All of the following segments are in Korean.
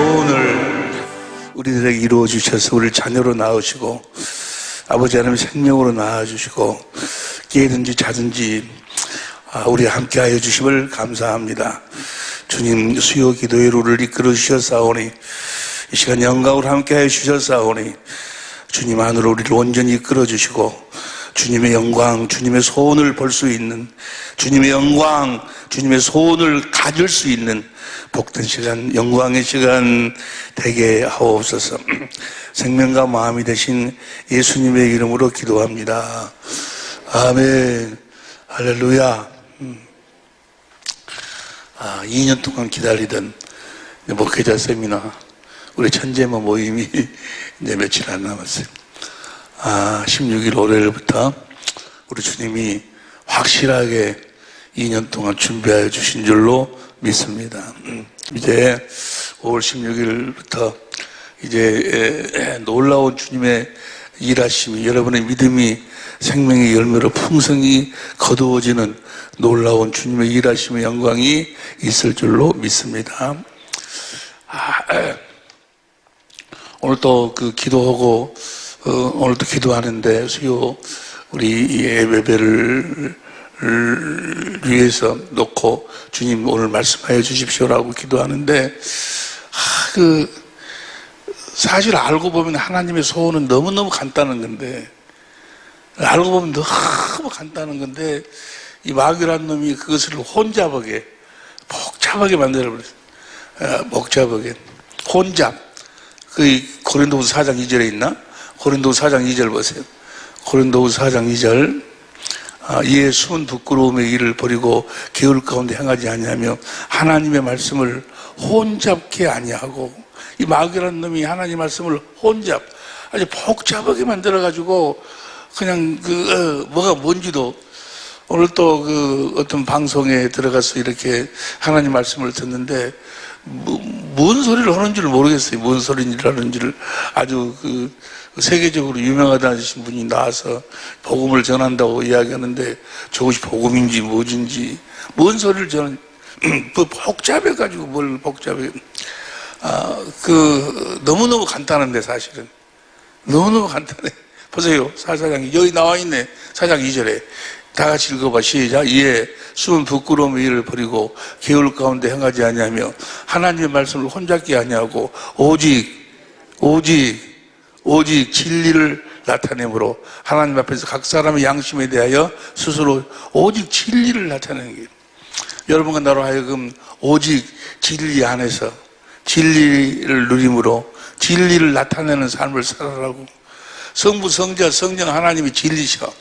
소원을 우리들에게 이루어 주셔서 우리를 자녀로 낳으시고 아버지 하나님 생명으로 낳아주시고 깨든지 자든지 우리와 함께하여 주심을 감사합니다. 주님 수요 기도회로 우리를 이끌어 주셨사오니 이 시간 영광으로 함께하여 주셨사오니 주님 안으로 우리를 온전히 이끌어 주시고 주님의 영광, 주님의 소원을 볼 수 있는 주님의 영광, 주님의 소원을 가질 수 있는 복된 시간, 영광의 시간 되게 하옵소서. 생명과 마음이 되신 예수님의 이름으로 기도합니다. 아멘. 할렐루야. 2년 동안 기다리던 목회자 세미나, 우리 천재모 모임이 이제 며칠 안 남았어요. 16일 월요일부터 우리 주님이 확실하게 2년 동안 준비하여 주신 줄로 믿습니다. 이제 5월 16일부터 이제 놀라운 주님의 일하심이, 여러분의 믿음이 생명의 열매로 풍성히 거두어지는 놀라운 주님의 일하심의 영광이 있을 줄로 믿습니다. 오늘 또 기도하고 오늘도 기도하는데 수요 우리 예배를 위해서 놓고 주님 오늘 말씀하여 주십시오라고 기도하는데 사실 알고 보면 하나님의 소원은 너무너무 간단한 건데, 알고 보면 너무 간단한 건데 이 마귀란 놈이 그것을 혼잡하게 복잡하게 만들어버렸어요. 복잡하게 혼잡. 고린도후서 4장 2절에 있나? 고린도후서 4장 2절 보세요. 고린도후서 4장 2절. 이에 숨은 부끄러움의 일을 버리고 게으를 가운데 행하지 아니하며 하나님의 말씀을 혼잡게 아니하고, 이 마귀라는 놈이 하나님 말씀을 아주 복잡하게 만들어가지고 그냥 뭐가 뭔지도, 오늘 또 어떤 방송에 들어가서 이렇게 하나님 말씀을 듣는데 뭔 소리를 하는지를 모르겠어요. 뭔 소리를 하는지를. 아주 세계적으로 유명하다신 분이 나와서 복음을 전한다고 이야기하는데 저것이 복음인지 뭐든지 뭔 소리를 전하는, 복잡해가지고 뭘 복잡해. 너무너무 간단한데 사실은. 너무너무 간단해. 보세요. 사장 여기 나와 있네. 4장 2절에. 다 같이 읽어봐. 시작. 이에 숨은 부끄러움의 일을 버리고 게으를 가운데 행하지 아니하며 하나님의 말씀을 혼잡게 아니하고 오직 진리를 나타내므로 하나님 앞에서 각 사람의 양심에 대하여 스스로 오직 진리를 나타내는 게, 여러분과 나로 하여금 오직 진리 안에서 진리를 누림으로 진리를 나타내는 삶을 살아라고. 성부, 성자, 성령 하나님이 진리셔.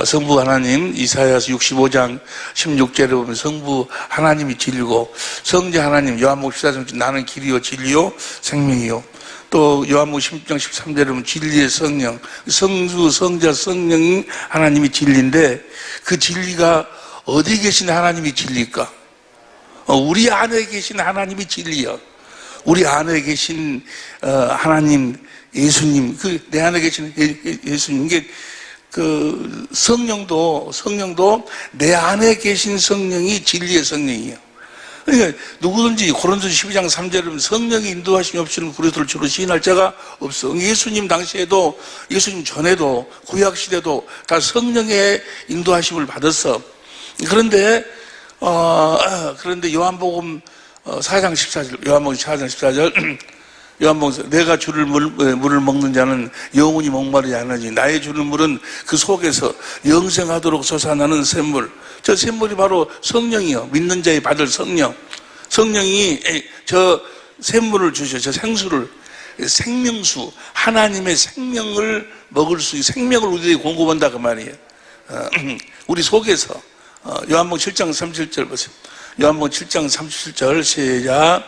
성부 하나님, 이사야서 65장 16절에 보면 성부 하나님이 진리고, 성자 하나님, 요한복음 14장 나는 길이요 진리요 생명이요. 또 요한복음 16장 13절에 보면 진리의 성령, 성주, 성자, 성령 하나님이 진리인데, 그 진리가 어디 계신 하나님이 진리일까? 우리 안에 계신 하나님이 진리요. 우리 안에 계신 하나님, 예수님, 내 안에 계신 예수님, 이게 성령도 내 안에 계신 성령이 진리의 성령이에요. 그러니까 누구든지 고린도서 12장 3절에 보면 성령이 인도하심이 없이는 그리스도를 주로 시인할 자가 없어. 예수님 당시에도, 예수님 전에도, 구약시대도 다 성령의 인도하심을 받았어. 그런데 요한복음 4장 14절, 요한복음 4장 14절, 요한복음, 내가 주를 물을 먹는 자는 영원히 목마르지 않으니 나의 주는 물은 그 속에서 영생하도록 솟아나는 샘물. 저 샘물이 바로 성령이요. 믿는 자의 받을 성령. 성령이 저 샘물을 주셔. 저 생수를, 생명수, 하나님의 생명을 먹을 수 있는 생명을 우리에게 공급한다 그 말이에요. 우리 속에서. 요한복음 7장 37절 보세요. 요한복음 7장 37절 시작.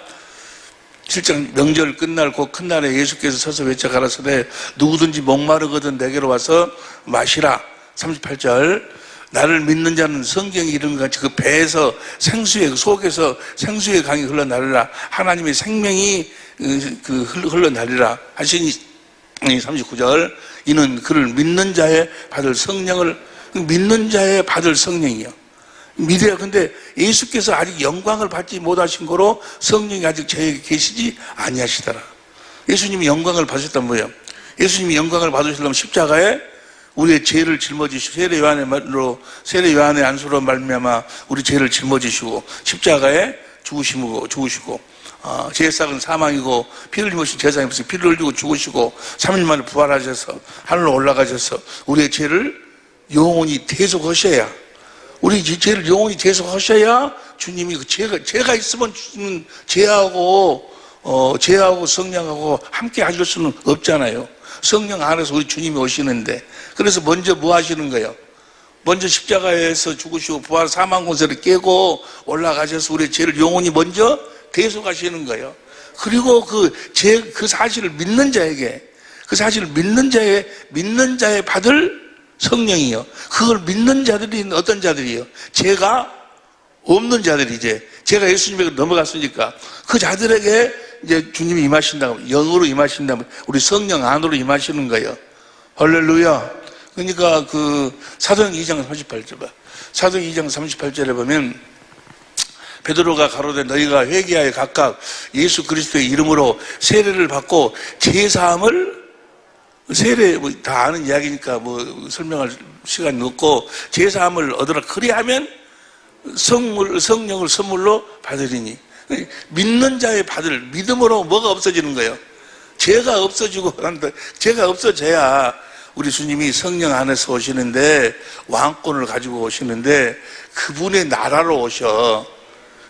7장 명절 끝날 곧 큰 날에 예수께서 서서 외쳐 가라사대 누구든지 목마르거든 내게로 와서 마시라. 38절 나를 믿는 자는 성경이 이런 것 같이 그 배에서 생수의 속에서 생수의 강이 흘러나리라. 하나님의 생명이 흘러나리라 하시니 39절 이는 그를 믿는 자의 받을 성령을, 믿는 자의 받을 성령이요. 믿어야. 근데 예수께서 아직 영광을 받지 못하신 거로 성령이 아직 저에게 계시지 아니하시더라. 예수님이 영광을 받으셨단 뭐예요? 예수님이 영광을 받으시려면 십자가에 우리의 죄를 짊어지시고 세례 요한의 안수로 말미암아 우리 죄를 짊어지시고 십자가에 죽으시고 죄삭은 사망이고 피를 흘리신 제사장이 무슨 피를 흘리고 죽으시고 3일 만에 부활하셔서 하늘로 올라가셔서 우리의 죄를 영원히 대속하셔야, 우리 죄를 영원히 대속하셔야 주님이 그 죄가 있으면 주님은 죄하고 성령하고 함께 하실 수는 없잖아요. 성령 안에서 우리 주님이 오시는데, 그래서 먼저 뭐 하시는 거예요? 먼저 십자가에서 죽으시고 부활 사망 권세를 깨고 올라가셔서 우리의 죄를 영원히 먼저 대속하시는 거예요. 그리고 그 사실을 믿는 자에게, 그 사실을 믿는 자의 받을 성령이요. 그걸 믿는 자들이 어떤 자들이요? 죄가 없는 자들이, 이제 죄가 예수님에게 넘어갔으니까 그 자들에게 이제 주님이 임하신다고, 영으로 임하신다면 우리 성령 안으로 임하시는 거예요. 할렐루야. 그러니까 그 사도행 2장 38절 봐. 사도행 2장 38절에 보면 베드로가 가로되 너희가 회개하여 각각 예수 그리스도의 이름으로 세례를 받고 제사함을, 세례 뭐 다 아는 이야기니까 뭐 설명할 시간이 없고, 제사함을 얻으라. 그리하면 성령을 선물로 받으리니. 믿는 자의 받을, 믿음으로 뭐가 없어지는 거예요? 죄가 없어지고 한다. 죄가 없어져야 우리 주님이 성령 안에서 오시는데, 왕권을 가지고 오시는데 그분의 나라로 오셔.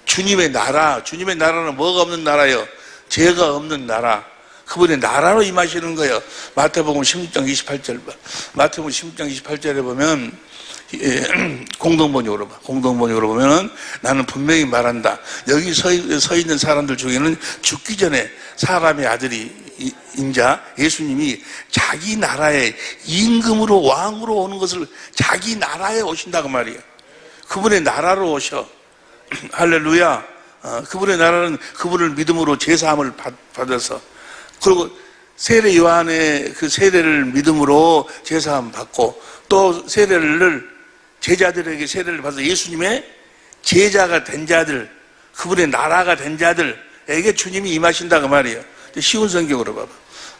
주님의 나라는 뭐가 없는 나라요? 죄가 없는 나라. 그분의 나라로 임하시는 거예요. 마태복음 16장 28절 봐. 마태복음 16장 28절에 보면 공동번역으로 보면은 나는 분명히 말한다. 여기 서 있는 사람들 중에는 죽기 전에 사람의 아들이 인자 예수님이 자기 나라에 임금으로 왕으로 오는 것을, 자기 나라에 오신다고 말이에요. 그분의 나라로 오셔. 할렐루야. 그분의 나라는 그분을 믿음으로 제사함을 받아서, 그리고 세례 요한의 그 세례를 믿음으로 제사함 받고, 또 제자들에게 세례를 받아서 예수님의 제자가 된 자들, 그분의 나라가 된 자들에게 주님이 임하신다고 말이에요. 쉬운 성경으로 봐봐.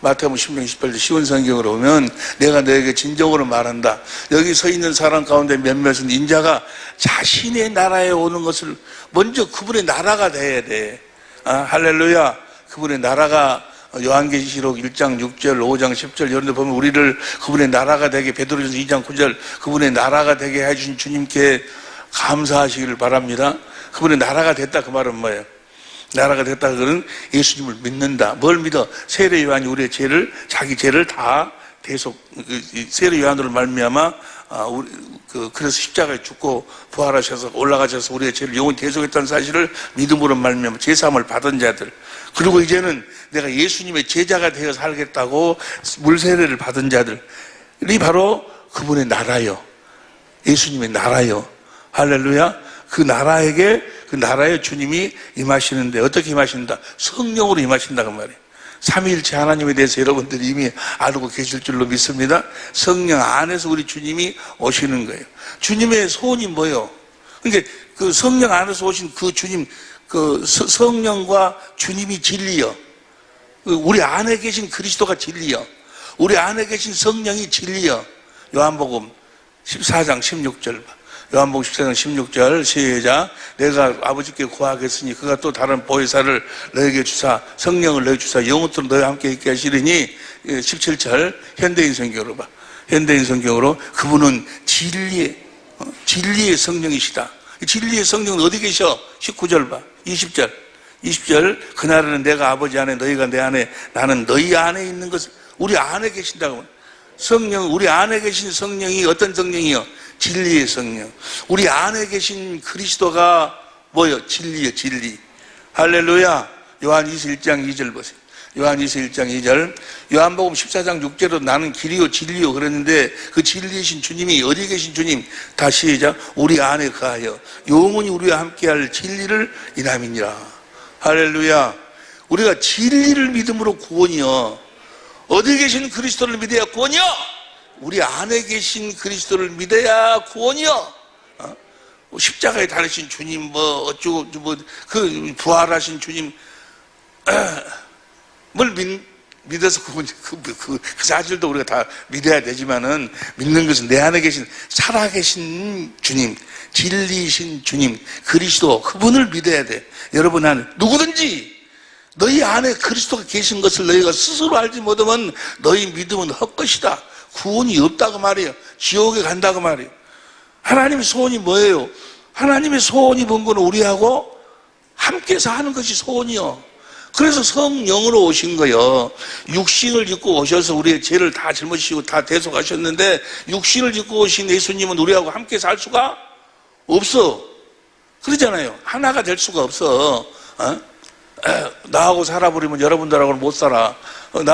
마태복음 16장 28절 쉬운 성경으로 보면 내가 너에게 진정으로 말한다. 여기 서 있는 사람 가운데 몇몇은 인자가 자신의 나라에 오는 것을 먼저 그분의 나라가 돼야 돼. 할렐루야. 그분의 나라가 요한계시록 1장 6절, 5장 10절 이런 데 보면 우리를 그분의 나라가 되게, 베드로전서 2장 9절 그분의 나라가 되게 해주신 주님께 감사하시기를 바랍니다. 그분의 나라가 됐다 그 말은 뭐예요? 나라가 됐다 그거는 예수님을 믿는다. 뭘 믿어? 세례 요한이 우리의 죄를, 자기 죄를 다 세례 요한으로 말미암아 그래서 십자가에 죽고 부활하셔서 올라가셔서 우리의 죄를 영원히 대속했다는 사실을 믿음으로 말미암아 제사함을 받은 자들, 그리고 이제는 내가 예수님의 제자가 되어 살겠다고 물세례를 받은 자들이 바로 그분의 나라요. 예수님의 나라요. 할렐루야. 그 나라에 주님이 임하시는데 어떻게 임하신다? 성령으로 임하신다고 말이에요. 삼위일체 하나님에 대해서 여러분들이 이미 알고 계실 줄로 믿습니다. 성령 안에서 우리 주님이 오시는 거예요. 주님의 소원이 뭐예요? 그러니까 그 성령 안에서 오신 그 주님, 그 성령과 주님이 진리요. 우리 안에 계신 그리스도가 진리요. 우리 안에 계신 성령이 진리요. 요한복음 14장 16절 봐. 요한복음 14장 16절 시작. 내가 아버지께 구하겠으니 그가 또 다른 보혜사를 너에게 주사 성령을 너에게 주사 영원토록 너희와 함께 있게 하시리니. 17절 현대인 성경으로 봐. 현대인 성경으로 그분은 진리의 성령이시다. 진리의 성령은 어디 계셔? 19절 봐. 20절 그날에는 내가 아버지 안에 너희가 내 안에 나는 너희 안에 있는 것을, 우리 안에 계신다고. 성령, 우리 안에 계신 성령이 어떤 성령이요? 진리의 성령. 우리 안에 계신 그리스도가 뭐요? 진리요, 진리. 할렐루야. 요한일서 1장 2절 보세요. 요한일서 1장 2절. 요한복음 14장 6절로 나는 길이요 진리요 그랬는데 그 진리이신 주님이 어디 계신 주님? 다시 시작. 우리 안에 거하여 영원히 우리와 함께할 진리를 인함이니라. 할렐루야. 우리가 진리를 믿음으로 구원이요. 어디 계신 그리스도를 믿어야 구원이요? 우리 안에 계신 그리스도를 믿어야 구원이요. 십자가에 달리신 주님, 뭐, 어쩌고, 뭐, 그 부활하신 주님, 뭘 믿어서 그 사실도 우리가 다 믿어야 되지만은 믿는 것은 내 안에 계신 살아계신 주님, 진리이신 주님, 그리스도, 그분을 믿어야 돼. 여러분 안에 누구든지 너희 안에 그리스도가 계신 것을 너희가 스스로 알지 못하면 너희 믿음은 헛것이다. 구원이 없다고 말이에요. 지옥에 간다고 말이에요. 하나님의 소원이 뭐예요? 하나님의 소원이 뭔 거는 우리하고 함께 사는 것이 소원이요. 그래서 성령으로 오신 거예요. 육신을 입고 오셔서 우리의 죄를 다 짊어지시고 다 대속하셨는데 육신을 입고 오신 예수님은 우리하고 함께 살 수가 없어. 그러잖아요. 하나가 될 수가 없어. 나하고 살아버리면 여러분들하고는 못 살아.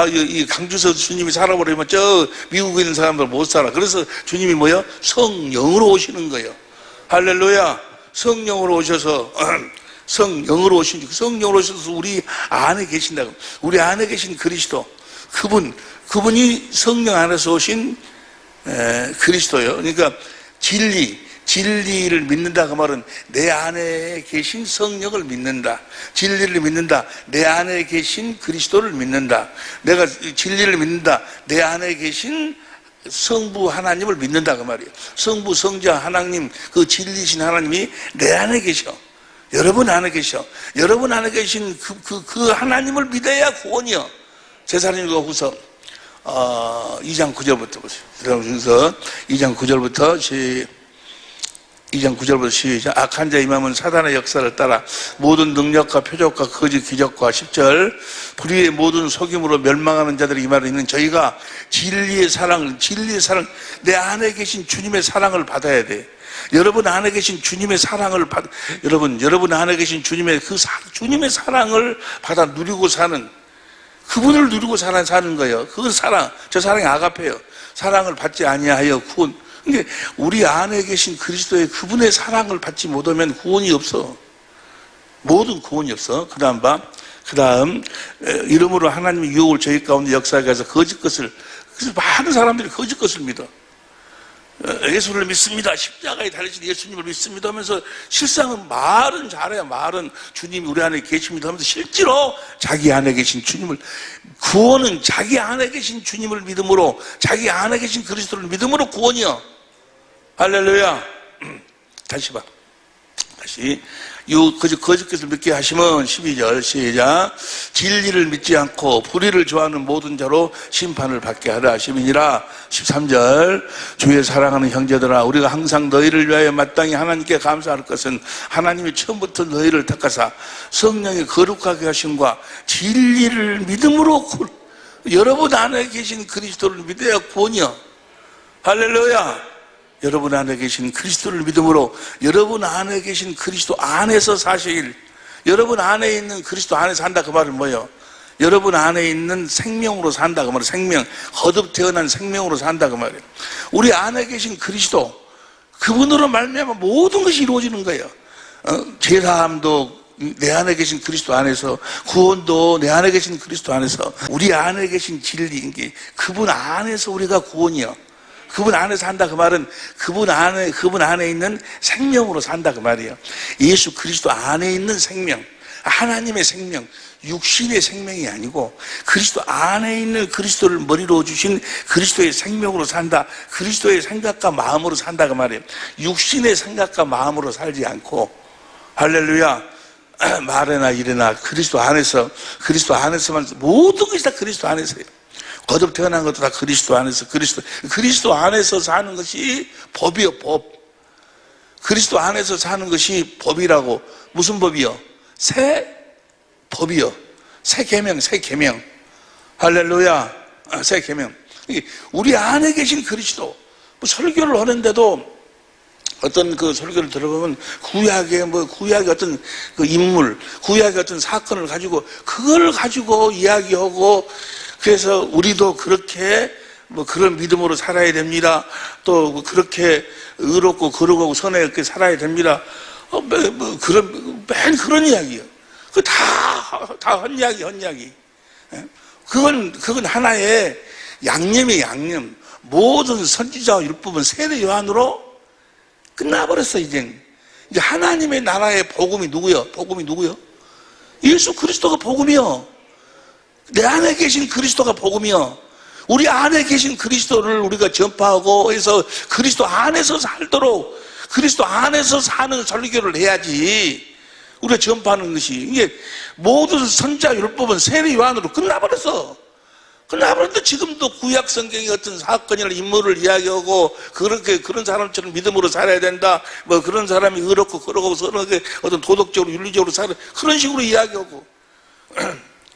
이 강주서 주님이 살아버리면 저 미국에 있는 사람들 못 살아. 그래서 주님이 뭐예요? 성령으로 오시는 거예요. 할렐루야. 성령으로 오셔서 성령으로 오셔서 우리 안에 계신다고. 우리 안에 계신 그리스도, 그분이 성령 안에서 오신 그리스도예요. 그러니까 진리를 믿는다 그 말은 내 안에 계신 성령을 믿는다. 진리를 믿는다. 내 안에 계신 그리스도를 믿는다. 내가 진리를 믿는다. 내 안에 계신 성부 하나님을 믿는다 그 말이에요. 성부 성자 하나님, 그 진리신 하나님이 내 안에 계셔. 여러분 안에 계셔. 여러분 안에 계신 그 하나님을 믿어야 구원이요. 제사령후서 2장 9절부터 보세요. 제사령후서 2장 9절부터 2장 9절부터 시작. 악한 자 임함은 사단의 역사를 따라 모든 능력과 표적과 거짓 기적과 10절 불의의 모든 속임으로 멸망하는 자들이 이 말을 있는 저희가 진리의 사랑 내 안에 계신 주님의 사랑을 받아야 돼. 여러분 안에 계신 주님의 사랑을 여러분 안에 계신 주님의 주님의 사랑을 받아 누리고 사는, 그분을 누리고 사는 거예요. 그 사랑, 저 사랑이 아가페요. 사랑을 받지 아니하여 구원. 근데 우리 안에 계신 그리스도의 그분의 사랑을 받지 못하면 구원이 없어. 모든 구원이 없어. 그 다음 이름으로 하나님의 유혹을 저희 가운데 역사하게 해서 그래서 많은 사람들이 거짓 것을 믿어. 예수를 믿습니다. 십자가에 달리신 예수님을 믿습니다 하면서 실상은 말은 잘해요. 말은 주님이 우리 안에 계십니다 하면서 실제로 자기 안에 계신 주님을, 구원은 자기 안에 계신 주님을 믿음으로, 자기 안에 계신 그리스도를 믿음으로 구원이요. 할렐루야. 다시 봐. 다시. 거짓 것을 믿게 하시면 12절 시작. 진리를 믿지 않고 불의를 좋아하는 모든 자로 심판을 받게 하라 하심이니라. 13절 주의 사랑하는 형제들아, 우리가 항상 너희를 위하여 마땅히 하나님께 감사할 것은 하나님이 처음부터 너희를 택하사 성령의 거룩하게 하심과 진리를 믿음으로, 여러분 안에 계신 그리스도를 믿어야 구원이요. 할렐루야. 여러분 안에 계신 그리스도를 믿음으로, 여러분 안에 계신 그리스도 안에서 사실, 여러분 안에 있는 그리스도 안에서 산다 그 말은 뭐예요? 여러분 안에 있는 생명으로 산다 그 말이에요. 생명, 거듭 태어난 생명으로 산다 그 말이에요. 우리 안에 계신 그리스도, 그분으로 말미암아 모든 것이 이루어지는 거예요. 제사함도 내 안에 계신 그리스도 안에서, 구원도 내 안에 계신 그리스도 안에서, 우리 안에 계신 진리인 게 그분 안에서 우리가 구원이요. 그분 안에서 산다 그 말은 그분 안에 있는 생명으로 산다 그 말이에요. 예수 그리스도 안에 있는 생명, 하나님의 생명, 육신의 생명이 아니고 그리스도 안에 있는 그리스도를 머리로 주신 그리스도의 생명으로 산다. 그리스도의 생각과 마음으로 산다 그 말이에요. 육신의 생각과 마음으로 살지 않고, 할렐루야, 말이나 일이나 그리스도 안에서만, 모든 것이 다 그리스도 안에서예요. 거듭 태어난 것도 다 그리스도 안에서, 그리스도 안에서 사는 것이 법이요, 법. 그리스도 안에서 사는 것이 법이라고. 무슨 법이요? 새 법이요. 새 계명. 할렐루야. 새 계명. 우리 안에 계신 그리스도. 설교를 하는데도 어떤 그 설교를 들어보면 구약의 어떤 그 인물, 구약의 어떤 사건을 가지고, 그걸 가지고 이야기하고, 그래서 우리도 그렇게 그런 믿음으로 살아야 됩니다. 또 그렇게 의롭고 거룩하고 선하게 살아야 됩니다. 그런 이야기예요. 그 다 헛이야기. 그건 하나의 양념이에요, 양념. 모든 선지자와 율법은 세례 요한으로 끝나버렸어, 이젠. 이제 하나님의 나라의 복음이 누구요? 복음이 누구요? 예수 그리스도가 복음이요. 내 안에 계신 그리스도가 복음이요. 우리 안에 계신 그리스도를 우리가 전파하고 해서 그리스도 안에서 살도록 그리스도 안에서 사는 설교를 해야지. 우리가 전파하는 것이 이게 모든 선자 율법은 세례 요한으로 끝나버렸어. 끝나버렸는데 지금도 구약 성경의 어떤 사건이나 인물을 이야기하고 그렇게 그런 사람처럼 믿음으로 살아야 된다. 뭐 그런 사람이 의롭고 그러고 서로게 어떤 도덕적으로 윤리적으로 살아 그런 식으로 이야기하고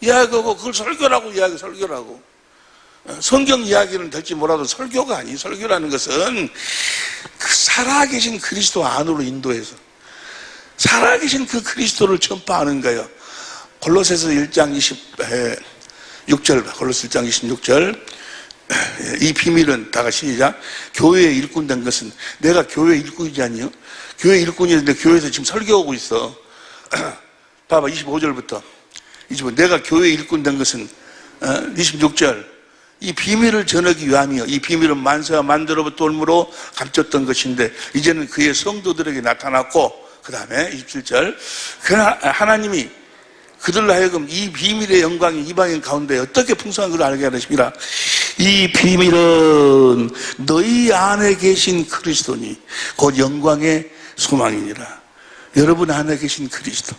이야기하고 그걸 설교라고 설교라고. 성경 이야기는 될지 몰라도 설교가 아니. 설교라는 것은 그 살아계신 그리스도 안으로 인도해서 살아계신 그 그리스도를 전파하는 거예요. 골로새서 1장 26절, 골로새 1장 26절. 이 비밀은 다 같이 시작. 교회의 일꾼 된 것은 내가 교회 일꾼이지 아니요? 교회 일꾼이었는데 교회에서 지금 설교하고 있어. 봐봐 25절부터 25절. 내가 교회 일꾼 된 것은 26절. 이 비밀을 전하기 위함이요. 이 비밀은 만세와 만대로부터 올무로 감췄던 것인데 이제는 그의 성도들에게 나타났고 그 다음에 27절. 하나님이 그들로 하여금 이 비밀의 영광이 이방인 가운데 어떻게 풍성한 걸 알게 하십니까? 이 비밀은 너희 안에 계신 그리스도니 곧 영광의 소망이니라. 여러분 안에 계신 그리스도.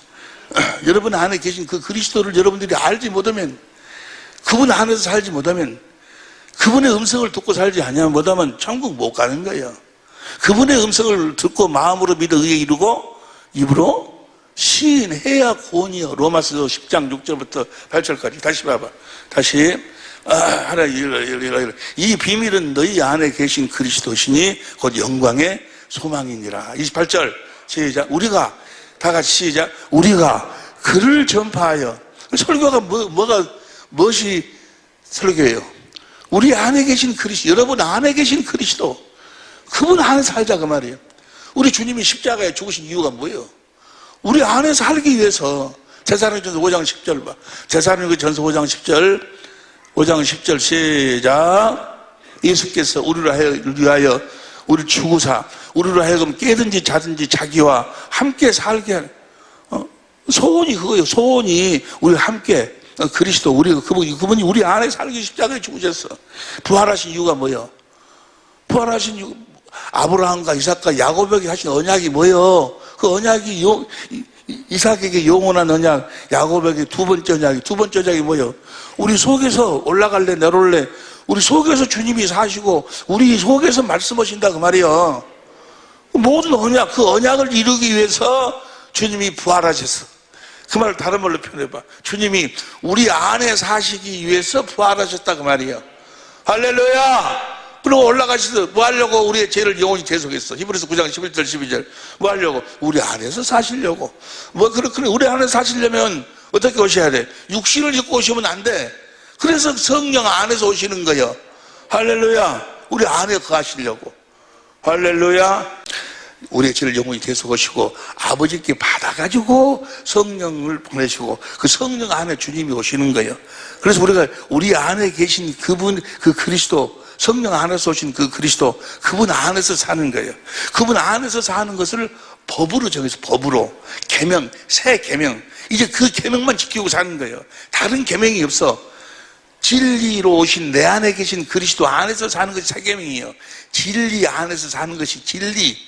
여러분 안에 계신 그 그리스도를 여러분들이 알지 못하면 그분 안에서 살지 못하면 그분의 음성을 듣고 살지 않으면 못하면 천국 못 가는 거예요. 그분의 음성을 듣고 마음으로 믿어 의에 이루고 입으로 시인해야 구원이요. 로마서 10장 6절부터 8절까지 다시 봐봐. 다시 이 비밀은 너희 안에 계신 그리스도시니 곧 영광의 소망이니라. 28절 시작. 우리가 다 같이 시작. 우리가 그를 전파하여. 설교가 무엇이 설교예요? 우리 안에 계신 그리스도, 여러분 안에 계신 그리스도, 그분 안에 살자 그 말이에요. 우리 주님이 십자가에 죽으신 이유가 뭐예요? 우리 안에 살기 위해서. 제사령전서 5장 10절 봐. 제사령전서 5장 10절 5장 10절 시작. 예수께서 우리를 위하여 우리 죽으사 우리로 하여금 깨든지 자든지 자기와 함께 살게 하는 소원이 그거예요. 소원이 우리 함께 그리스도 그분이 우리 안에 살기 십자가에 죽으셨어. 부활하신 이유가 뭐예요? 부활하신 이유 아브라함과 이삭과 야곱에게 하신 언약이 뭐예요? 그 언약이 이삭에게 영원한 언약, 야곱에게 두 번째 언약이 뭐예요? 우리 속에서 올라갈래 내려올래 우리 속에서 주님이 사시고 우리 속에서 말씀하신다 그 말이에요. 모든 언약, 그 언약을 이루기 위해서 주님이 부활하셨어. 그 말을 다른 말로 표현해봐. 주님이 우리 안에 사시기 위해서 부활하셨다 그 말이에요. 할렐루야. 그리고 올라가셔서 뭐 하려고? 우리의 죄를 영원히 대속했어. 히브리서 9장 11절 12절 뭐 하려고? 우리 안에서 사시려고. 그래 우리 안에서 사시려면 어떻게 오셔야 돼? 육신을 입고 오시면 안 돼. 그래서 성령 안에서 오시는 거예요. 할렐루야. 우리 안에 거하시려고. 할렐루야. 우리의 죄를 영원히 대속하시고 아버지께 받아가지고 성령을 보내시고 그 성령 안에 주님이 오시는 거예요. 그래서 우리가 우리 안에 계신 그분, 그 그리스도, 성령 안에서 오신 그 그리스도, 그분 안에서 사는 거예요. 그분 안에서 사는 것을 법으로 정해서 법으로 계명, 새 계명, 이제 그 계명만 지키고 사는 거예요. 다른 계명이 없어. 진리로 오신 내 안에 계신 그리스도 안에서 사는 것이 새 계명이에요. 진리 안에서 사는 것이 진리.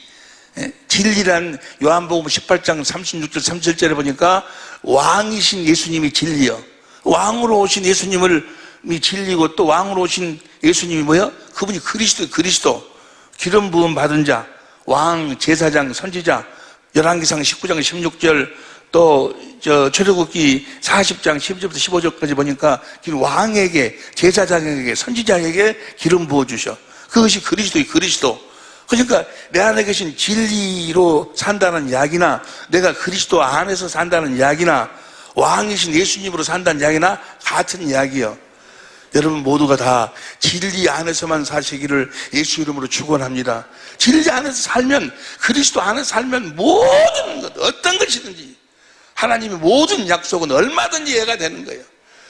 진리란 요한복음 18장 36절 37절에 보니까 왕이신 예수님이 진리요. 왕으로 오신 예수님이 진리고 또 왕으로 오신 예수님이 뭐요? 그분이 그리스도 기름 부음 받은 자, 왕, 제사장, 선지자. 열왕기상 19장 16절 또 출애굽기 40장 12절부터 15절까지 보니까 왕에게, 제사장에게, 선지자에게 기름 부어주셔. 그것이 그리스도. 그러니까 내 안에 계신 진리로 산다는 이야기나 내가 그리스도 안에서 산다는 이야기나 왕이신 예수님으로 산다는 이야기나 같은 이야기예요. 여러분 모두가 다 진리 안에서만 사시기를 예수 이름으로 축원합니다. 진리 안에서 살면, 그리스도 안에서 살면 모든 것, 어떤 것이든지 하나님의 모든 약속은 얼마든지 이해가 되는 거예요.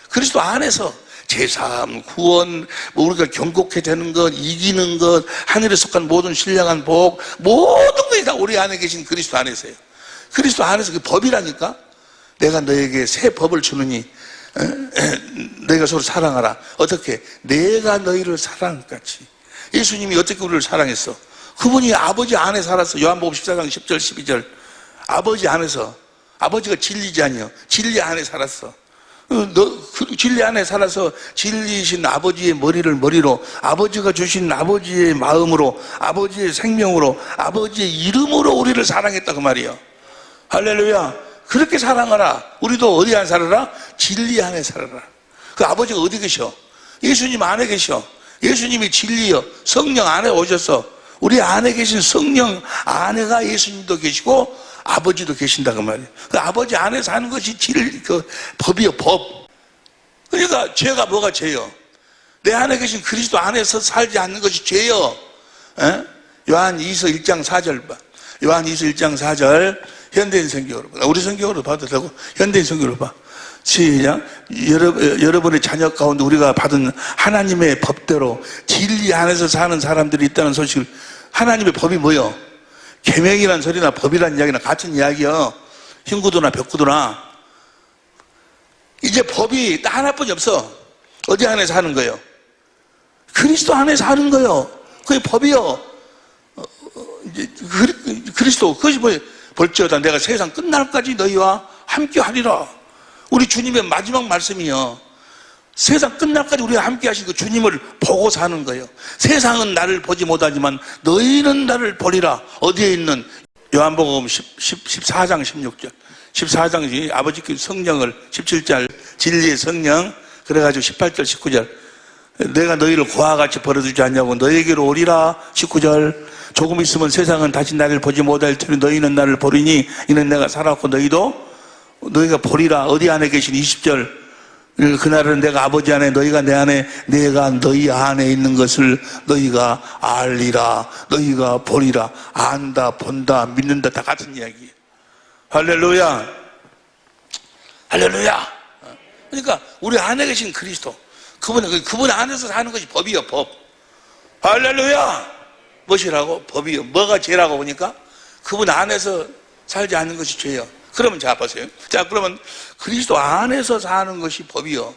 그리스도 안에서 제사함, 구원, 우리가 경고케 되는 것, 이기는 것, 하늘에 속한 모든 신령한 복, 모든 것이 어디가? 우리 안에 계신 그리스도 안에서요. 그리스도 안에서 그 법이라니까. 내가 너에게 새 법을 주느니 너희가 서로 사랑하라. 어떻게? 내가 너희를 사랑한 것 같이. 예수님이 어떻게 우리를 사랑했어? 그분이 아버지 안에 살았어. 요한복음 14장 10절 12절. 아버지 안에서. 아버지가 진리지 아니요, 진리 안에 살았어. 진리 안에 살아서 진리이신 아버지의 머리로, 아버지가 주신 아버지의 마음으로, 아버지의 생명으로, 아버지의 이름으로 우리를 사랑했다 그 말이에요. 할렐루야. 그렇게 사랑하라. 우리도 어디 안에 살아라? 진리 안에 살아라. 그 아버지가 어디 계셔? 예수님 안에 계셔. 예수님이 진리여. 성령 안에 오셔서 우리 안에 계신 성령 안에가 예수님도 계시고 아버지도 계신다 그 말이에요. 그 아버지 안에 사는 것이 그 법이요, 법. 그러니까 죄가 뭐가 죄요? 내 안에 계신 그리스도 안에서 살지 않는 것이 죄요. 요한 2서 1장 4절 봐. 요한 2서 1장 4절 현대인 성경으로 봐. 우리 성경으로 봐도 되고 현대인 성경으로 봐. 시작. 여러분의 자녀 가운데 우리가 받은 하나님의 법대로 진리 안에서 사는 사람들이 있다는 소식을. 하나님의 법이 뭐요? 계명이란 소리나 법이란 이야기나 같은 이야기요. 흰구두나 벽구두나. 이제 법이 딱 하나뿐이 없어. 어디 안에 사는 거예요? 그리스도 안에 사는 거예요. 그게 법이요. 그리스도. 그것이 뭐예요? 볼지어다 내가 세상 끝날까지 너희와 함께 하리라. 우리 주님의 마지막 말씀이요. 세상 끝날까지 우리가 함께 하신 그 주님을 보고 사는 거예요. 세상은 나를 보지 못하지만 너희는 나를 보리라. 어디에 있는? 요한복음 14장 16절. 14장 아버지께 성령을 17절 진리의 성령. 그래가지고 18절 19절 내가 너희를 고와 같이 버려두지 않냐고 너희에게로 오리라. 19절 조금 있으면 세상은 다시 나를 보지 못할 테니 너희는 나를 보리니 이는 내가 살았고 너희가 보리라. 어디 안에 계신? 20절 그날은 내가 아버지 안에 너희가 내 안에 내가 너희 안에 있는 것을 너희가 알리라. 너희가 보리라. 안다, 본다, 믿는다 다 같은 이야기예요. 할렐루야. 할렐루야. 그러니까 우리 안에 계신 그리스도 그분 안에서 사는 것이 법이요, 법. 할렐루야. 무엇이라고? 법이요. 뭐가 죄라고 보니까 그분 안에서 살지 않는 것이 죄요. 그러면 자 보세요. 자 그러면 그리스도 안에서 사는 것이 법이요.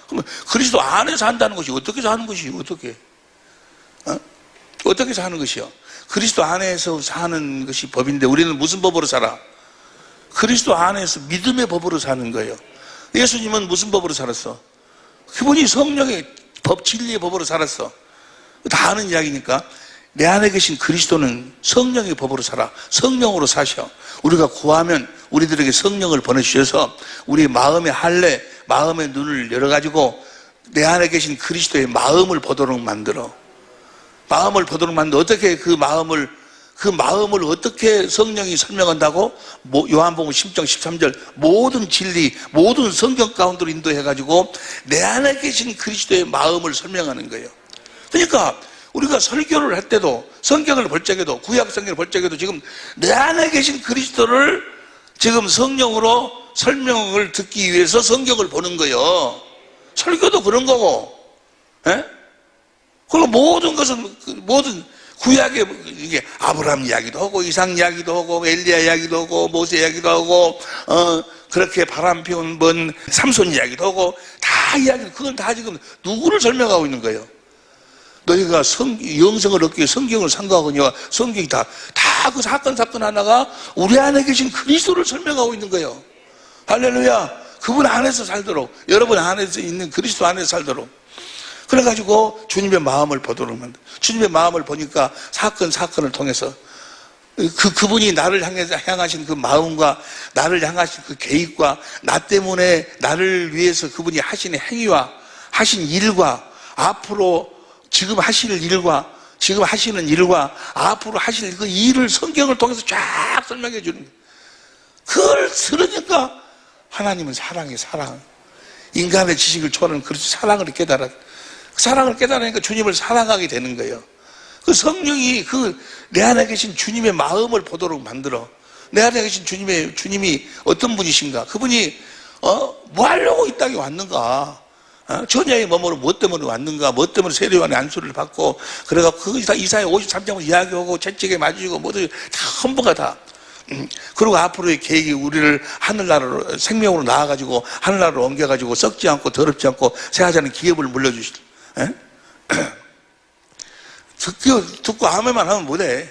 그러면 그리스도 안에 산다는 것이 어떻게 사는 것이 어떻게? 어떻게 사는 것이요? 그리스도 안에서 사는 것이 법인데 우리는 무슨 법으로 살아? 그리스도 안에서 믿음의 법으로 사는 거예요. 예수님은 무슨 법으로 살았어? 그분이 성령의 법, 진리의 법으로 살았어. 다 아는 이야기니까. 내 안에 계신 그리스도는 성령의 법으로 살아. 성령으로 사셔. 우리가 구하면 우리들에게 성령을 보내주셔서 우리 마음의 할례, 마음의 눈을 열어가지고 내 안에 계신 그리스도의 마음을 보도록 만들어. 마음을 보도록 만들어. 어떻게 그 마음을 어떻게 성령이 설명한다고? 요한복음 10장 13절 모든 진리, 모든 성경 가운데로 인도해가지고 내 안에 계신 그리스도의 마음을 설명하는 거예요. 그러니까 우리가 설교를 할 때도 성경을 볼 적에도 구약 성경을 볼 적에도 지금 내 안에 계신 그리스도를 지금 성령으로 설명을 듣기 위해서 성경을 보는 거예요. 설교도 그런 거고, 그리고 모든 것은 모든 구약에 이게 아브라함 이야기도 하고 이삭 이야기도 하고 엘리야 이야기도 하고 모세 이야기도 하고 그렇게 바람 피운 번 삼손 이야기도 하고 다 이야기. 그건 다 지금 누구를 설명하고 있는 거예요? 너희가 영생을 얻기 위해 성경을 상고하거니와 성경이 다 그 사건 하나가 우리 안에 계신 그리스도를 설명하고 있는 거예요. 할렐루야. 그분 안에서 살도록, 여러분 안에서 있는 그리스도 안에서 살도록. 그래가지고 주님의 마음을 보도록 만들. 주님의 마음을 보니까 사건을 통해서 그분이 나를 향하신 그 마음과 나를 향하신 그 계획과 나 때문에 나를 위해서 그분이 하시는 행위와 하신 일과 앞으로 지금 하시는 일과 앞으로 하실 그 일을 성경을 통해서 쫙 설명해 주는 거예요. 그걸 들으니까 하나님은 사랑이에요. 사랑. 인간의 지식을 초월하는 그 사랑을 깨달으니까 주님을 사랑하게 되는 거예요. 그 성령이 내 안에 계신 주님의 마음을 보도록 만들어. 내 안에 계신 주님이 어떤 분이신가? 그분이 뭐 하려고 이 땅에 왔는가? 전야의 몸으로 무엇 때문에 왔는가, 무엇 때문에 세례요한의 안수를 받고, 그래갖고 그것이 다 이사야 53장을 이야기하고 채찍에 맞으시고 모두 다 헌부가 다. 그리고 앞으로의 계획이 우리를 하늘나라로 생명으로 나아가지고 하늘나라로 옮겨가지고 썩지 않고 더럽지 않고 새하지 않은 기업을 물려주실. 듣고 아멘만 하면 못해.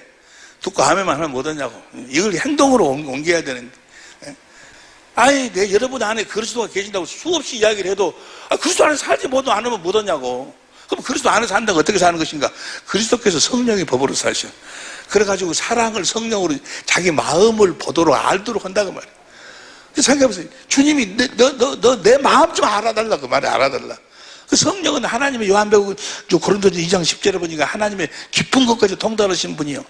듣고 아멘만 하면 못하냐고. 이걸 행동으로 옮겨야 되는데. 아니, 여러분 안에 그리스도가 계신다고 수없이 이야기를 해도 그리스도 안에 살지 않으면 못하냐고. 그럼 그리스도 안에 산다고 어떻게 사는 것인가? 그리스도께서 성령의 법으로 사셔. 그래가지고 사랑을 성령으로 자기 마음을 보도록 알도록 한다고 말이야. 생각해보세요. 주님이 너 내 마음 좀 알아달라 그 말에 알아달라. 그 성령은 하나님의 요한복음 고린도전 2장 10절에 보니까 하나님의 깊은 것까지 통달하신 분이요.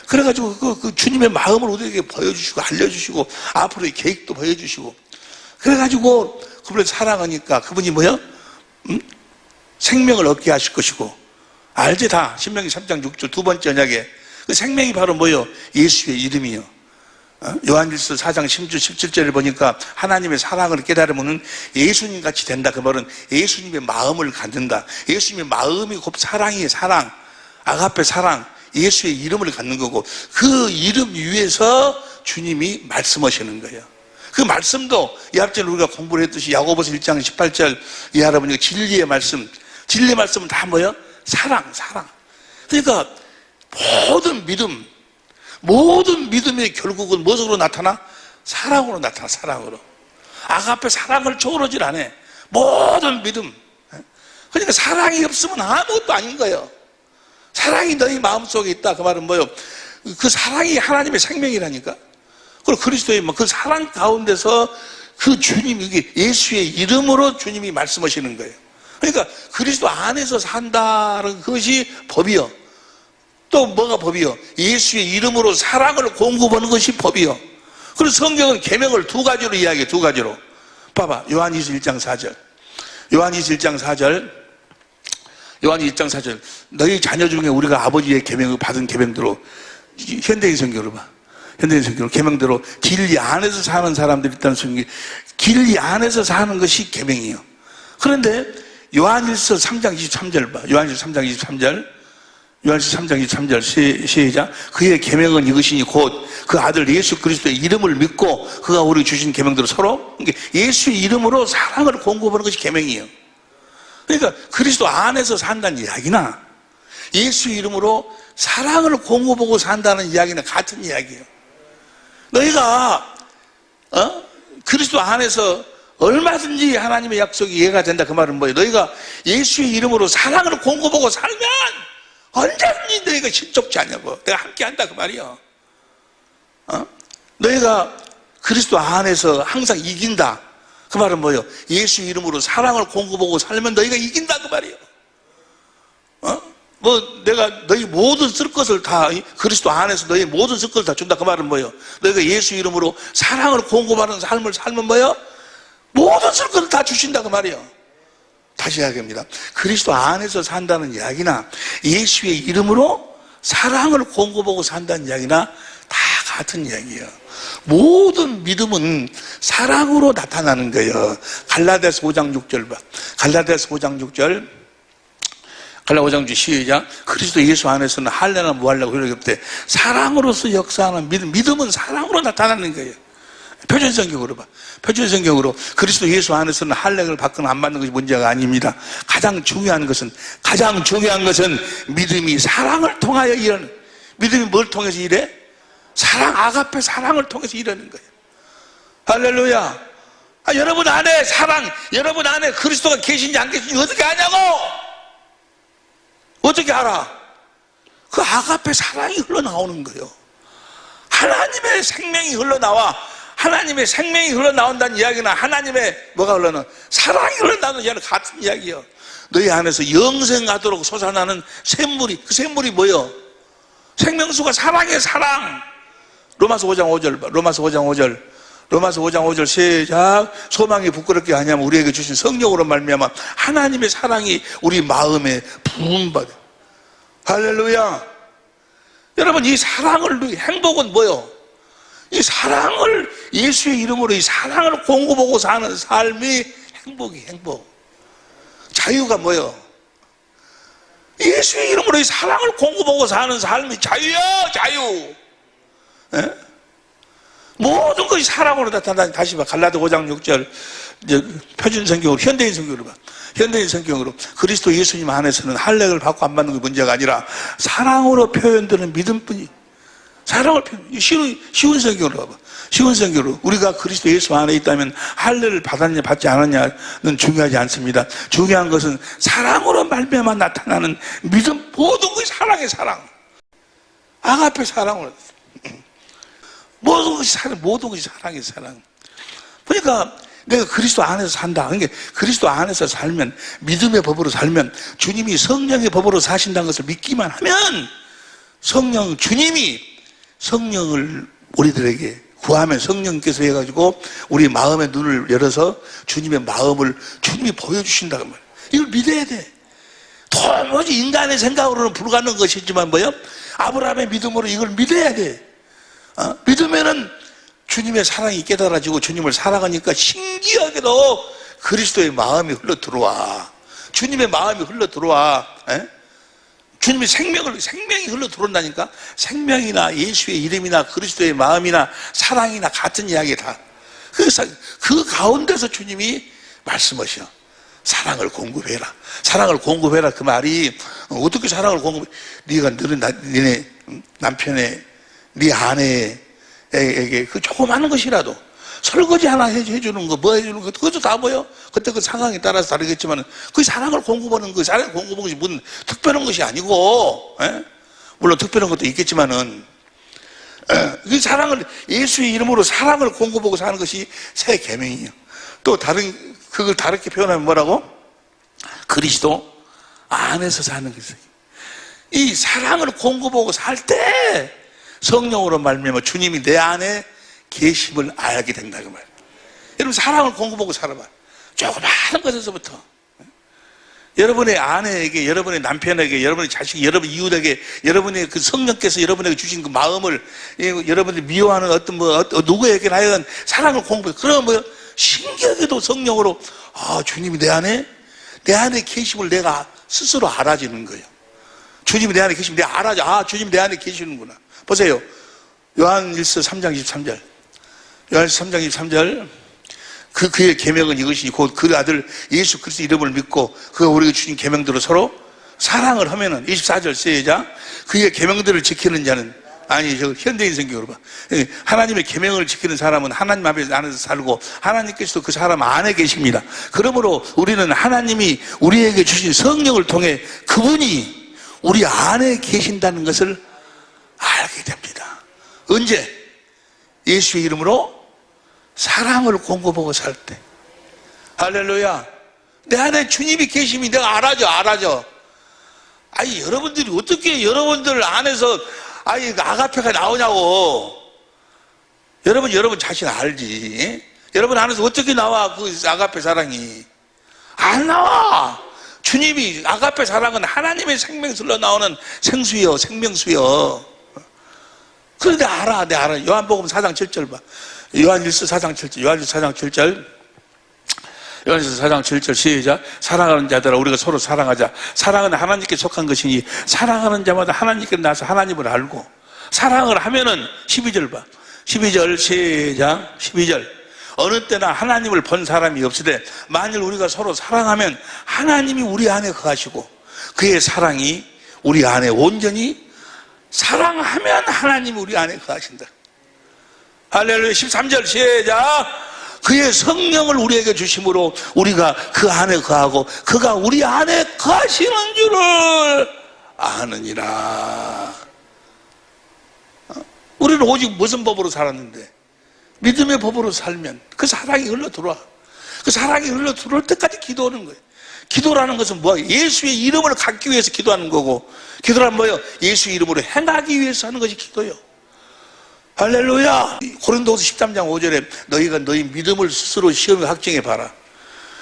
그래가지고 그 주님의 마음을 우리에게 보여주시고 알려주시고 앞으로의 계획도 보여주시고 그래가지고 그분을 사랑하니까 그분이 뭐야? 생명을 얻게 하실 것이고 알지 다 신명기 3장 6절 두 번째 언약에 그 생명이 바로 뭐요? 예수의 이름이요. 요한일서 4장 16, 17절을 보니까 하나님의 사랑을 깨달으면 예수님 같이 된다. 그 말은 예수님의 마음을 갖는다. 예수님의 마음이 곧 사랑이에요. 사랑, 아가페 사랑, 예수의 이름을 갖는 거고 그 이름 위에서 주님이 말씀하시는 거예요. 그 말씀도 이 앞전에 우리가 공부를 했듯이 야고보서 1장 18절 이 할아버지가 진리의 말씀은 다 뭐예요? 사랑. 그러니까 모든 믿음이 결국은 무엇으로 나타나? 사랑으로 나타나. 사랑으로. 아가페 사랑을 초월하질 않아. 모든 믿음. 그러니까 사랑이 없으면 아무것도 아닌 거예요. 사랑이 너희 마음속에 있다. 그 말은 뭐예요? 그 사랑이 하나님의 생명이라니까. 그리고 그리스도의 그 사랑 가운데서 그 주님이 예수의 이름으로 주님이 말씀하시는 거예요. 그러니까 그리스도 안에서 산다는 것이 법이요. 또 뭐가 법이요? 예수의 이름으로 사랑을 공급하는 것이 법이요. 그래서 성경은 계명을 두 가지로 이야기해. 두 가지로. 봐봐. 요한일서 1장 4절. 요한일서 1장 4절. 너희 자녀 중에 우리가 아버지의 계명을 받은 계명대로 현대인 성경으로 봐. 현대인 성경으로 계명대로 진리 안에서 사는 사람들이 있다는 성경이 진리 안에서 사는 것이 계명이에요. 그런데 요한일서 3장 23절 봐. 요한일서 3장 23절 시작. 그의 계명은 이것이니 곧 그 아들 예수 그리스도의 이름을 믿고 그가 우리 주신 계명대로 서로 예수의 이름으로 사랑을 공급하는 것이 계명이에요. 그러니까 그리스도 안에서 산다는 이야기나 예수의 이름으로 사랑을 공급하고 산다는 이야기는 같은 이야기예요. 너희가 그리스도 안에서 얼마든지 하나님의 약속이 이해가 된다. 그 말은 뭐예요? 너희가 예수의 이름으로 사랑을 공급하고 살면 언제든지 너희가 실족지 않냐고. 내가 함께 한다. 그 말이요. 너희가 그리스도 안에서 항상 이긴다. 그 말은 뭐예요? 예수 이름으로 사랑을 공급하고 살면 너희가 이긴다. 그 말이요. 내가 너희 모든 쓸 것을 다 그리스도 안에서 너희 모든 쓸 것을 다 준다. 그 말은 뭐예요? 너희가 예수 이름으로 사랑을 공급하는 삶을 살면 뭐예요? 모든 쓸 것을 다 주신다. 그 말이요. 다시 이야기합니다. 그리스도 안에서 산다는 이야기나 예수의 이름으로 사랑을 공급하고 산다는 이야기나 다 같은 이야기예요. 모든 믿음은 사랑으로 나타나는 거예요. 갈라디아서 5장 6절 봐. 갈라디아서 5장 6절. 갈라디아서 5장 6절 시작. 그리스도 예수 안에서는 할례나 무할례가 그런 게 없대. 사랑으로서 역사하는 믿음은 사랑으로 나타나는 거예요. 표준성경으로 봐. 표준성경으로 그리스도 예수 안에서는 할례를 받거나 안 받는 것이 문제가 아닙니다. 가장 중요한 것은 믿음이 사랑을 통하여 일하는. 믿음이 뭘 통해서 일해? 사랑, 아가페 사랑을 통해서 일하는 거예요. 할렐루야. 여러분 안에 사랑, 여러분 안에 그리스도가 계신지 안 계신지 어떻게 아냐고? 어떻게 알아? 그 아가페 사랑이 흘러나오는 거예요. 하나님의 생명이 흘러나와. 하나님의 생명이 흘러나온다는 이야기는 하나님의 뭐가 흘러나와? 사랑이 흘러나오는 이야기는 같은 이야기예요. 너희 안에서 영생하도록 솟아나는 샘물이, 그 샘물이 뭐예요? 생명수가 사랑이에요. 사랑. 로마서 5장 5절 봐. 로마서 5장 5절 시작. 소망이 부끄럽게 하냐면 우리에게 주신 성령으로 말미암아 하나님의 사랑이 우리 마음에 부음받아. 할렐루야. 여러분 이 사랑을, 행복은 뭐예요? 이 사랑을, 예수의 이름으로 이 사랑을 공급하고 사는 삶이 행복이 행복. 자유가 뭐요? 예수의 이름으로 이 사랑을 공급하고 사는 삶이 자유야, 자유. 예? 모든 것이 사랑으로 나타나. 다시 봐. 갈라디아 5장 6절 표준 성경으로, 현대인 성경으로 봐. 현대인 성경으로 그리스도 예수님 안에서는 할례를 받고 안 받는 게 문제가 아니라 사랑으로 표현되는 믿음뿐이. 사랑을 표현. 쉬운 성경으로 봐봐. 쉬운 성경으로 우리가 그리스도 예수 안에 있다면 할례를 받았냐 받지 않았냐는 중요하지 않습니다. 중요한 것은 사랑으로 말미암아 나타나는 믿음. 모든 것이 사랑의 사랑. 아가페 사랑으로. 모든 것이 사랑의 사랑. 그러니까 내가 그리스도 안에서 산다. 그러니까 그리스도 안에서 살면, 믿음의 법으로 살면, 주님이 성령의 법으로 사신다는 것을 믿기만 하면 주님이 성령을 우리들에게 구하면 성령께서 해가지고 우리 마음의 눈을 열어서 주님의 마음을 주님이 보여주신다고 말이에요. 이걸 믿어야 돼. 도무지 인간의 생각으로는 불가능한 것이지만 아브라함의 믿음으로 이걸 믿어야 돼. 믿으면은 주님의 사랑이 깨달아지고 주님을 사랑하니까 신기하게도 그리스도의 마음이 흘러 들어와. 주님의 마음이 흘러 들어와. 주님의 생명이 흘러 들어온다니까. 생명이나 예수의 이름이나 그리스도의 마음이나 사랑이나 같은 이야기 다. 그 가운데서 주님이 말씀하셔. 사랑을 공급해라. 사랑을 공급해라. 그 말이 어떻게 사랑을 공급해? 네가 너네 남편의 네 아내에게 그 조그마한 것이라도 설거지 하나 해주는 거, 뭐 해주는 거, 그것도 다 그때 그 상황에 따라서 다르겠지만, 그 사랑을 공급하는 거, 사랑을 공급하는 것이 무슨 특별한 것이 아니고, 물론 특별한 것도 있겠지만은, 그 사랑을, 예수의 이름으로 사랑을 공급하고 사는 것이 새 계명이에요. 또 그걸 다르게 표현하면 뭐라고? 그리스도 안에서 사는 것이에요. 이 사랑을 공급하고 살 때, 성령으로 말미암아 주님이 내 안에 계심을 알게 된다 그 말이에요. 여러분 사랑을 공급하고 살아봐. 조그마한 것에서부터 여러분의 아내에게, 여러분의 남편에게, 여러분의 자식, 여러분 이웃에게, 여러분의 그 성령께서 여러분에게 주신 그 마음을 여러분들이 미워하는 누구에게나 하여간 사랑을 공급해. 그러면 신기하게도 성령으로 주님이 내 안에 계심을 내가 스스로 알아지는 거예요. 주님이 내 안에 계시면 내가 알아져. 주님이 내 안에 계시는구나. 보세요. 요한일서 3장 23절. 요한일서 3장 23절. 그의 계명은 이것이 곧 그 아들 예수 그리스도 이름을 믿고 그가 우리에게 주신 계명대로 서로 사랑을 하면은 24절 시작. 그의 계명들을 지키는 자는 현대인 성경으로 봐. 하나님의 계명을 지키는 사람은 하나님 안에서 살고 하나님께서도 그 사람 안에 계십니다. 그러므로 우리는 하나님이 우리에게 주신 성령을 통해 그분이 우리 안에 계신다는 것을 알게 됩니다. 언제? 예수의 이름으로 사랑을 공급하고 살 때. 할렐루야. 내 안에 주님이 계심이 내가 알아져. 여러분들이 어떻게 여러분들 안에서 아가페가 나오냐고. 여러분 자신 알지. 여러분 안에서 어떻게 나와 그 아가페 사랑이. 안 나와. 주님이 아가페 사랑은 하나님의 생명수로 나오는 생수여, 생명수여. 그런데 내가 알아. 요한복음 4장 7절 봐. 요한일서 4장 7절. 요한일서 4장 7절 시작. 사랑하는 자들아 우리가 서로 사랑하자. 사랑은 하나님께 속한 것이니 사랑하는 자마다 하나님께 나서 하나님을 알고 사랑을 하면은 12절 봐. 12절 시작. 12절. 어느 때나 하나님을 본 사람이 없으되 만일 우리가 서로 사랑하면 하나님이 우리 안에 거하시고 그의 사랑이 우리 안에 온전히 사랑하면 하나님이 우리 안에 거하신다. 할렐루야. 13절 시작. 그의 성령을 우리에게 주심으로 우리가 그 안에 거하고 그가 우리 안에 거하시는 줄을 아느니라. 우리는 오직 무슨 법으로 살았는데? 믿음의 법으로 살면 그 사랑이 흘러 들어와. 그 사랑이 흘러 들어올 때까지 기도하는 거예요. 기도라는 것은 뭐야? 예수의 이름을 갖기 위해서 기도하는 거고, 기도란 뭐예요? 예수의 이름으로 행하기 위해서 하는 것이 기도예요. 할렐루야. 고린도후서 13장 5절에 너희가 너희 믿음을 스스로 시험에 확증해 봐라.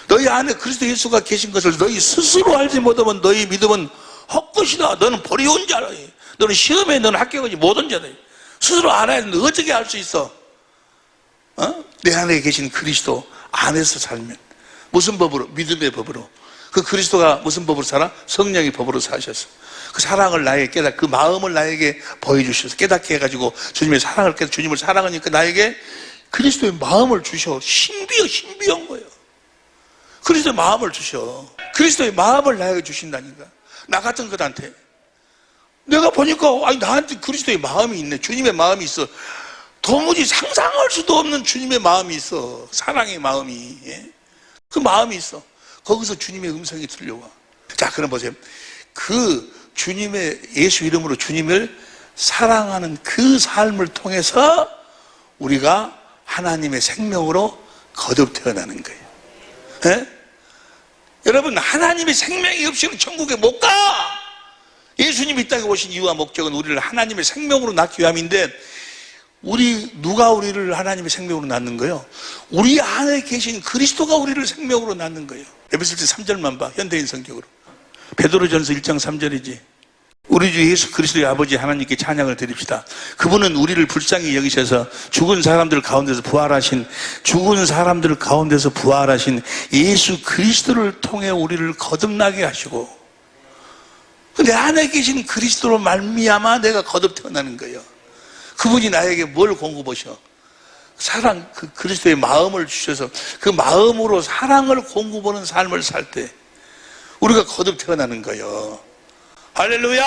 너희 안에 그리스도 예수가 계신 것을 너희 스스로 알지 못하면 너희 믿음은 헛것이다. 너는 버리온 자라. 너는 시험에 너는 합격하지 못한 자다. 스스로 알아야 되는데 어떻게 알 수 있어? 내 안에 계신 그리스도 안에서 살면 무슨 법으로? 믿음의 법으로. 그 그리스도가 무슨 법으로 살아? 성령의 법으로 사셨어. 그 사랑을 나에게 그 마음을 나에게 보여주셔서 깨닫게 해가지고 주님의 사랑을 깨닫고 주님을 사랑하니까 나에게 그리스도의 마음을 주셔. 신비한 거예요. 그리스도의 마음을 주셔. 그리스도의 마음을 나에게 주신다니까. 나 같은 것한테. 내가 보니까 나한테 그리스도의 마음이 있네. 주님의 마음이 있어. 도무지 상상할 수도 없는 주님의 마음이 있어. 사랑의 마음이. 예? 그 마음이 있어. 거기서 주님의 음성이 들려와. 자, 그럼 보세요. 그 주님의 예수 이름으로 주님을 사랑하는 그 삶을 통해서 우리가 하나님의 생명으로 거듭 태어나는 거예요. 예? 여러분, 하나님의 생명이 없이는 천국에 못 가. 예수님이 이 땅에 오신 이유와 목적은 우리를 하나님의 생명으로 낳기 위함인데, 누가 우리를 하나님의 생명으로 낳는 거예요? 우리 안에 계신 그리스도가 우리를 생명으로 낳는 거예요. 에베소서 3절만 봐. 현대인 성격으로. 베드로전서 1장 3절이지. 우리 주 예수 그리스도의 아버지 하나님께 찬양을 드립시다. 그분은 우리를 불쌍히 여기셔서 죽은 사람들 가운데서 부활하신 예수 그리스도를 통해 우리를 거듭나게 하시고, 내 안에 계신 그리스도로 말미암아 내가 거듭 태어나는 거예요. 그분이 나에게 뭘 공급하셔? 사랑, 그 그리스도의 마음을 주셔서 그 마음으로 사랑을 공급하는 삶을 살 때 우리가 거듭 태어나는 거예요. 할렐루야!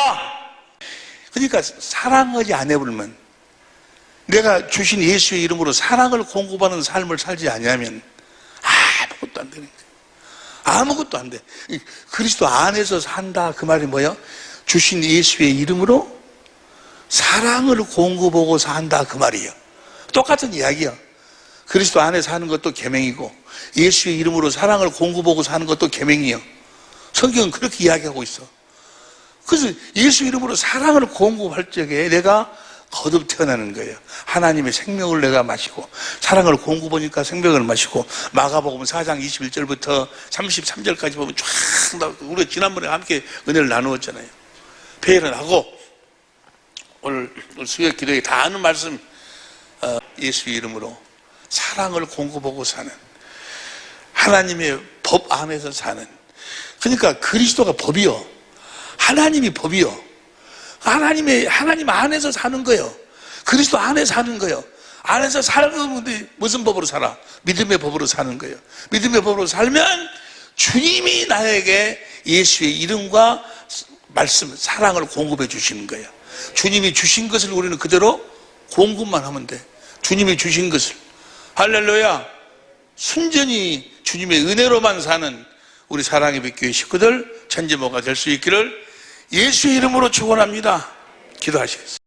그러니까 사랑하지 안 해보면, 내가 주신 예수의 이름으로 사랑을 공급하는 삶을 살지 않으면 아무것도 안 되는 거예요. 아무것도 안 돼. 그리스도 안에서 산다, 그 말이 뭐야? 주신 예수의 이름으로 사랑을 공급하고 산다, 그 말이에요. 똑같은 이야기야. 그리스도 안에 사는 것도 계명이고, 예수의 이름으로 사랑을 공급하고 사는 것도 계명이에요. 성경은 그렇게 이야기하고 있어. 그래서 예수 이름으로 사랑을 공급할 적에 내가 거듭 태어나는 거예요. 하나님의 생명을 내가 마시고, 사랑을 공급하니까 생명을 마시고, 마가복음 4장 21절부터 33절까지 보면 쫙, 우리가 지난번에 함께 은혜를 나누었잖아요. 배회를 하고, 오늘 수요 기도에 다 아는 말씀, 예수 이름으로 사랑을 공급하고 사는, 하나님의 법 안에서 사는. 그러니까 그리스도가 법이요, 하나님이 법이요. 하나님 안에서 사는 거예요. 그리스도 안에 사는 거예요. 안에서 살는데 무슨 법으로 살아? 믿음의 법으로 사는 거예요. 믿음의 법으로 살면 주님이 나에게 예수의 이름과 말씀, 사랑을 공급해 주시는 거예요. 주님이 주신 것을 우리는 그대로 공급만 하면 돼. 주님이 주신 것을. 할렐루야! 순전히 주님의 은혜로만 사는 우리 사랑의 빛교회 식구들, 천지모가 될 수 있기를 예수의 이름으로 축원합니다. 기도하시겠습니다.